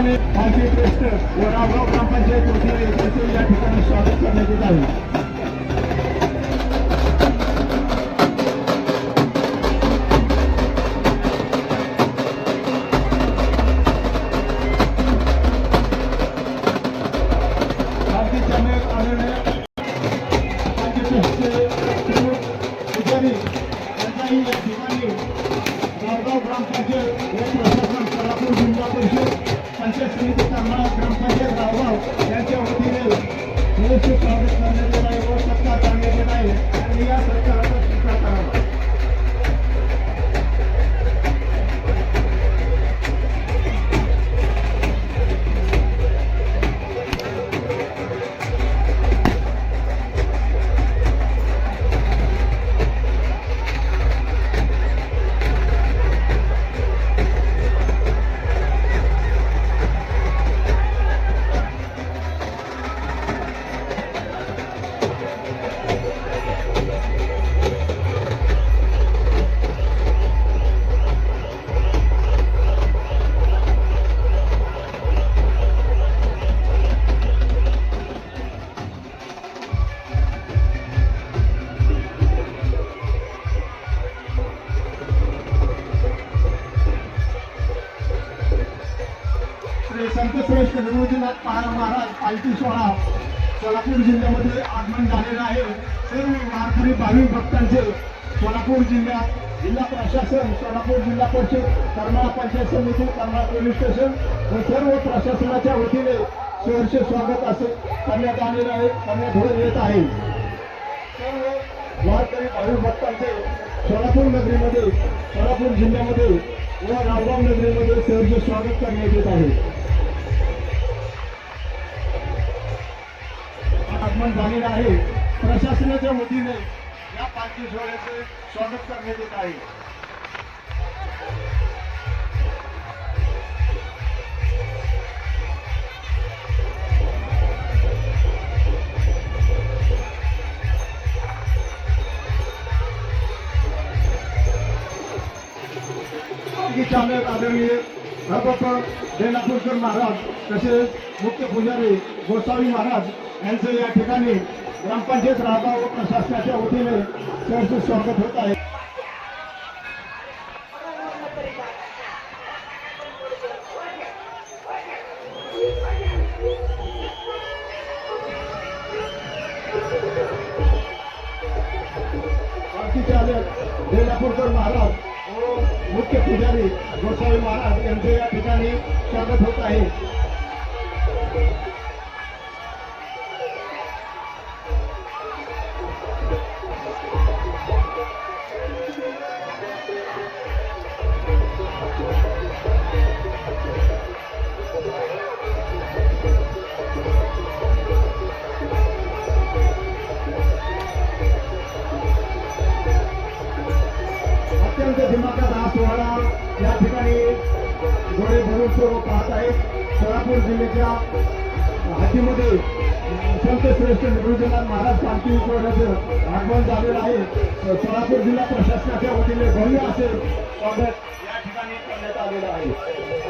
ठिकाणी पालखी ट्रस्ट व रावगाव ग्रामपंचायत वतीने त्यांचे या ठिकाणी स्वागत करण्यात येत आहे. रावगाव ग्रामपंचायत व प्रशासन सोलापूर जिल्हा परिषद पंचायत समिती करमाळा ग्रामपंचायत रावगाव यांच्या वतीने व्यवस्थित स्वागत करण्यात येत आहे व सत्कार करण्यात येत आहे आणि या सत्काराचा स्वीकार करावा. संतश्रेष्ठ निवृत्तीनाथ महाराज पालखी सोहळा सोलापूर जिल्ह्यामध्ये आगमन झालेलं आहे. सर्व वारकरी भाविक भक्तांचे सोलापूर जिल्ह्यात जिल्हा प्रशासन सोलापूर जिल्हा परिषद करमाळा पंचायत समिती करमाळा पोलीस स्टेशन व सर्व प्रशासनाच्या वतीने सहर्ष स्वागत असे करण्यात आलेलं आहे करण्यात येत आहे. सर्व वारकरी भाविक भक्तांचे सोलापूर नगरीमध्ये सोलापूर जिल्ह्यामध्ये व रावगाव नगरीमध्ये सहर्ष स्वागत करण्यात येत आहे. आगमन झालेलं आहे. प्रशासनाच्या वतीने या पालखी सोहळ्याचे स्वागत करण्यात येत आहे. चालक आदरणीय बेलापूरकर महाराज तसेच मुख्य पुजारी गोसावी महाराज यांचे या ठिकाणी ग्रामपंचायत रावगाव व प्रशासनाच्या वतीने सहर्ष स्वागत होत आहे. पालखी चालक बेलापूरकर महाराज व मुख्य पुजारी गोसावी महाराज यांचे या ठिकाणी स्वागत होत आहे. अत्यंत दिमाखात हा सोहळा या ठिकाणी डोळे भरून सर्व पाहत आहेत. सोलापूर जिल्ह्याच्या हद्दीमध्ये संतश्रेष्ठ निवृत्तीनाथ महाराज पालखी सोहळ्याचं आगमन झालेलं आहे. सोलापूर जिल्हा प्रशासनाच्या वतीने भव्य असे स्वागत या ठिकाणी करण्यात आलेलं आहे.